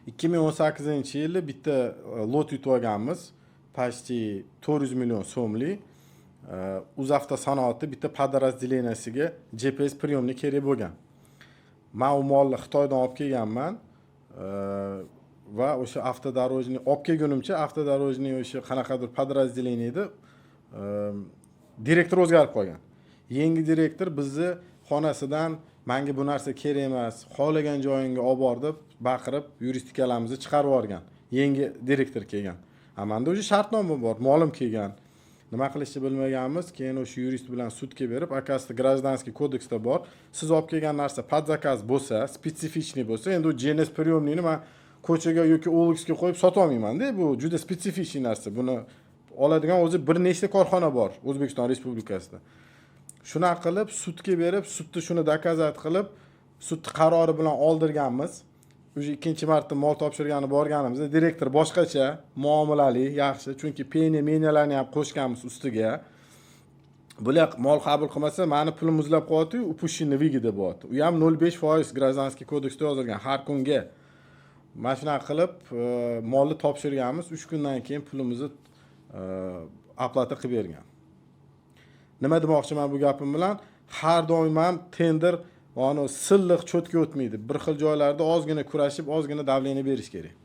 2018-yili bitta lot yutib olganmiz. Почти 400 million so'mlik. UzAvto sanoati bitta podrazdeleniyasiga GPS priyomni kerak bo'lgan. Men u molni Xitoydan olib kelganman. Va o'sha avtodorojniy olib kelgunimcha avtodorojniy o'sha qanaqadir podrazdeleniyada direktor o'zgarib qolgan. Yangi direktor bizni xonasidan menga bu narsa kerak emas, xohlagan joyingga olib bor deb baqirib, yuristikalarimizni chiqarib yuborgan. Yangi direktor kelgan. Menda o'sha shartnoma bor, molim kelgan. Nima qilishni bilmaganmiz, keyin o'sha yurist bilan sudga berib, akasida Гражданский kodeksda bor. Siz olib kelgan narsa podzakaz bo'lsa, spetsifik bo'lsa, endi u GNS priyomnikni men ko'chaga yoki OLXga qo'yib sota olmayman-da. Bu juda spetsifik narsa. Buni oladigan o'zi bir nechta korxona bor O'zbekiston Respublikasida. Shuna qilib sudga berib, sudda shuni dokazat qilib, sud qarori bilan oldirganmiz. O'sha ikkinchi marta mol topshirgani borganimizda direktor boshqacha, muomalali, yaxshi, chunki meniyalarni ham qo'shganmiz ustiga. Bular mol qabul qilmasa, meni pulim muzlab qo'yadi, upущенный выгода bo'lyapti. U ham 0.5% Гражданский kodeksda yozilgan har kunga. Mana shunaqa qilib molni topshirganmiz, 3 kundan keyin pulimizni aplata qilib bergan. Nima demoqchiman bu gapim bilan? Har doim ham tender, silliq cho'tga o'tmaydi. Bir xil joylarda ozgina kurashib, ozgina davleniya berish kerak.